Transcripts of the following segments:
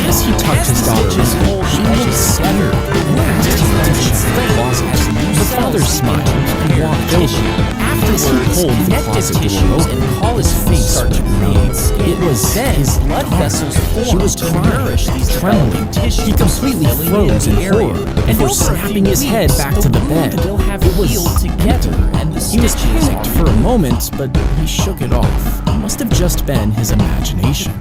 As he tucked his daughter in, she looked scared and asked him to check the closet. The father smiled and walked over. Afterwards, he pulled the closet door open and his face started red. It was then his blood vessels formed. She was crying, trembling. He completely froze in horror before snapping his head back to the bed. It was empty. He was panicked for a moment, but he shook it off. It must have just been his imagination.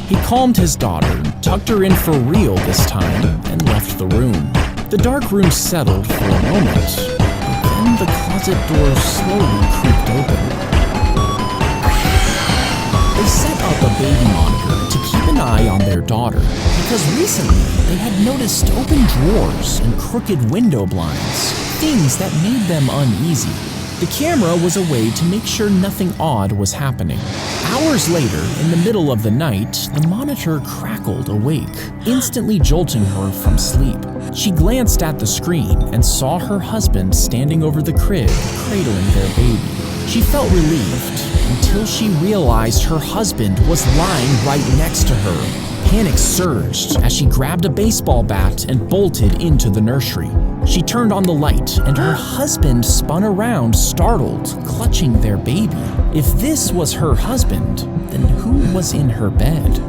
He calmed his daughter, tucked her in for real this time, and left the room. The dark room settled for a moment, but then the closet door slowly creaked open. They set up a baby monitor to keep an eye on their daughter, because recently they had noticed open drawers and crooked window blinds, things that made them uneasy. The camera was a way to make sure nothing odd was happening. Hours later, in the middle of the night, the monitor crackled awake, instantly jolting her from sleep. She glanced at the screen and saw her husband standing over the crib, cradling their baby. She felt relieved until she realized her husband was lying right next to her. Panic surged as she grabbed a baseball bat and bolted into the nursery. She turned on the light, and her husband spun around, startled, clutching their baby. If this was her husband, then who was in her bed?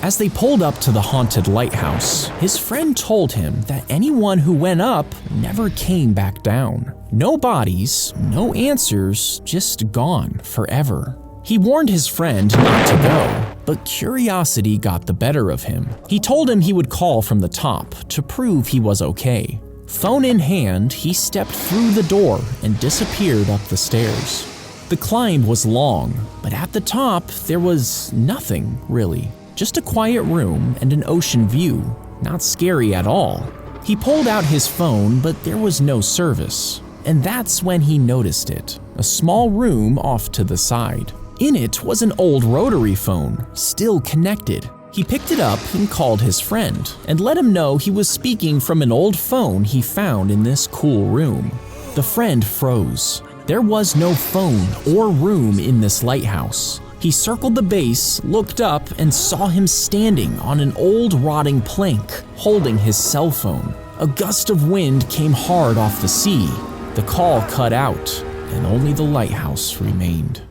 As they pulled up to the haunted lighthouse, his friend told him that anyone who went up never came back down. No bodies, no answers, just gone forever. He warned his friend not to go, but curiosity got the better of him. He told him he would call from the top to prove he was okay. Phone in hand, he stepped through the door and disappeared up the stairs. The climb was long, but at the top, there was nothing, really. Just a quiet room and an ocean view. Not scary at all. He pulled out his phone, but there was no service. And that's when he noticed it, a small room off to the side. In it was an old rotary phone, still connected. He picked it up and called his friend and let him know he was speaking from an old phone he found in this cool room. The friend froze. There was no phone or room in this lighthouse. He circled the base, looked up, and saw him standing on an old rotting plank, holding his cell phone. A gust of wind came hard off the sea. The call cut out, and only the lighthouse remained.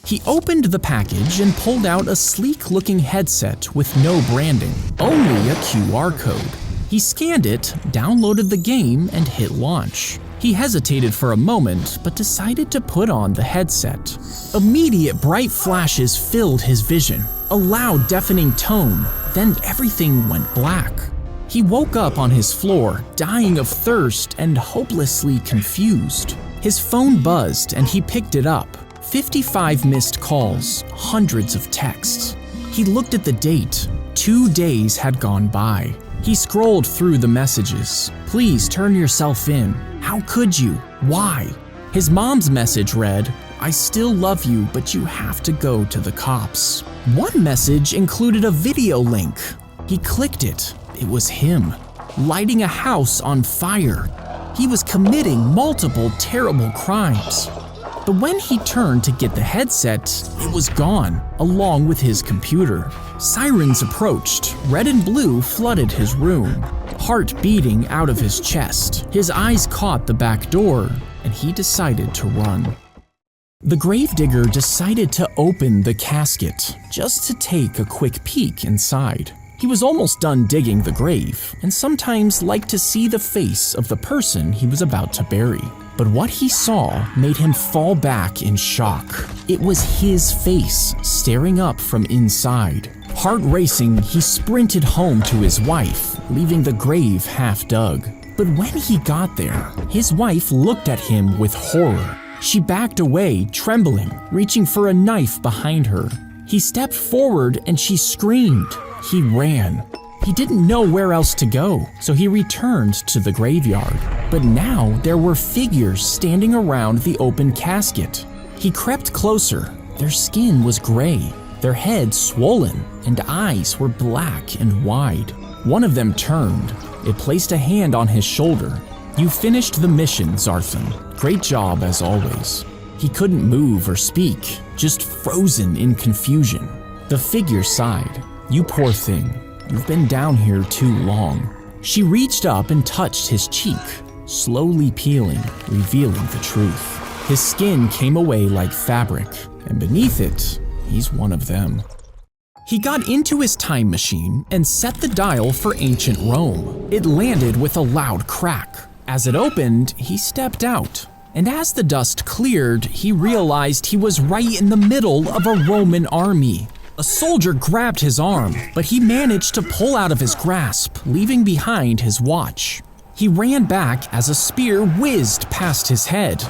He opened the package and pulled out a sleek-looking headset with no branding, only a QR code. He scanned it, downloaded the game, and hit launch. He hesitated for a moment, but decided to put on the headset. Immediate bright flashes filled his vision, a loud deafening tone, then everything went black. He woke up on his floor, dying of thirst and hopelessly confused. His phone buzzed and he picked it up. 55 missed calls, hundreds of texts. He looked at the date. 2 days had gone by. He scrolled through the messages. Please turn yourself in. How could you? Why? His mom's message read, I still love you, but you have to go to the cops. One message included a video link. He clicked it. It was him, lighting a house on fire. He was committing multiple terrible crimes. But when he turned to get the headset, it was gone, along with his computer. Sirens approached. Red and blue flooded his room, heart beating out of his chest. His eyes caught the back door, and he decided to run. The gravedigger decided to open the casket, just to take a quick peek inside. He was almost done digging the grave, and sometimes liked to see the face of the person he was about to bury. But what he saw made him fall back in shock. It was his face staring up from inside. Heart racing, he sprinted home to his wife, leaving the grave half dug. But when he got there, his wife looked at him with horror. She backed away, trembling, reaching for a knife behind her. He stepped forward and she screamed. He ran. He didn't know where else to go, so he returned to the graveyard. But now there were figures standing around the open casket. He crept closer. Their skin was gray, their heads swollen, and eyes were black and wide. One of them turned. It placed a hand on his shoulder. You finished the mission, Zarthan. Great job as always. He couldn't move or speak, just frozen in confusion. The figure sighed. You poor thing. You've been down here too long. She reached up and touched his cheek, slowly peeling, revealing the truth. His skin came away like fabric, and beneath it, he's one of them. He got into his time machine and set the dial for ancient Rome. It landed with a loud crack. As it opened, he stepped out. And as the dust cleared, he realized he was right in the middle of a Roman army. A soldier grabbed his arm, but he managed to pull out of his grasp, leaving behind his watch. He ran back as a spear whizzed past his head.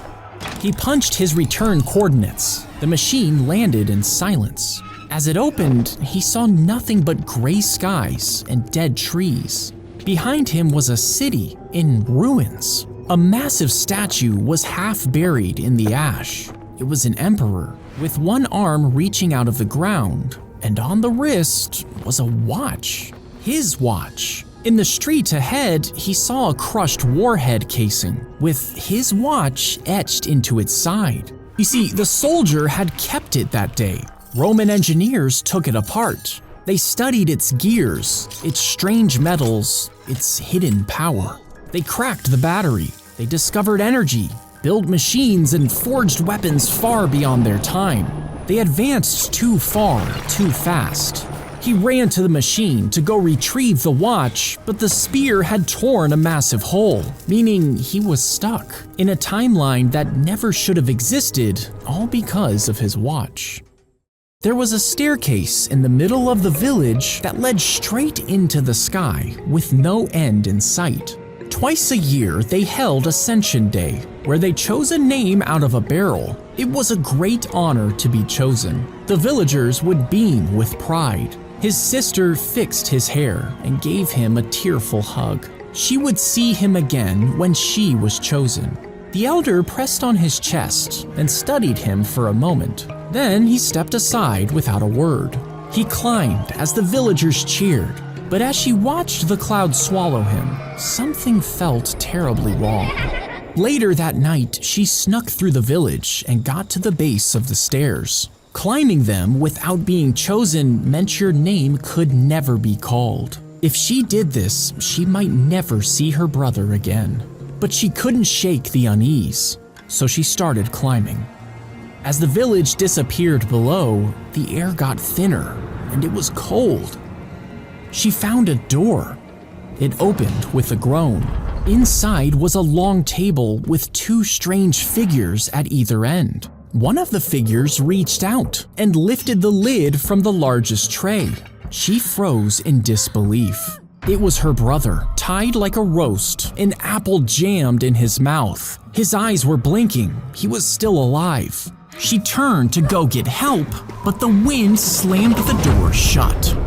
He punched his return coordinates. The machine landed in silence. As it opened, he saw nothing but gray skies and dead trees. Behind him was a city in ruins. A massive statue was half buried in the ash. It was an emperor, with one arm reaching out of the ground, and on the wrist was a watch. His watch. In the street ahead, he saw a crushed warhead casing, with his watch etched into its side. You see, the soldier had kept it that day. Roman engineers took it apart. They studied its gears, its strange metals, its hidden power. They cracked the battery. They discovered energy, built machines, and forged weapons far beyond their time. They advanced too far, too fast. He ran to the machine to go retrieve the watch, but the spear had torn a massive hole, meaning he was stuck in a timeline that never should have existed, all because of his watch. There was a staircase in the middle of the village that led straight into the sky, with no end in sight. Twice a year, they held Ascension Day, where they chose a name out of a barrel. It was a great honor to be chosen. The villagers would beam with pride. His sister fixed his hair and gave him a tearful hug. She would see him again when she was chosen. The elder pressed on his chest and studied him for a moment. Then he stepped aside without a word. He climbed as the villagers cheered, but as she watched the cloud swallow him, something felt terribly wrong. Later that night, she snuck through the village and got to the base of the stairs. Climbing them without being chosen meant your name could never be called. If she did this, she might never see her brother again. But she couldn't shake the unease, so she started climbing. As the village disappeared below, the air got thinner and it was cold. She found a door. It opened with a groan. Inside was a long table with two strange figures at either end. One of the figures reached out and lifted the lid from the largest tray. She froze in disbelief. It was her brother, tied like a roast, an apple jammed in his mouth. His eyes were blinking. He was still alive. She turned to go get help, but the wind slammed the door shut.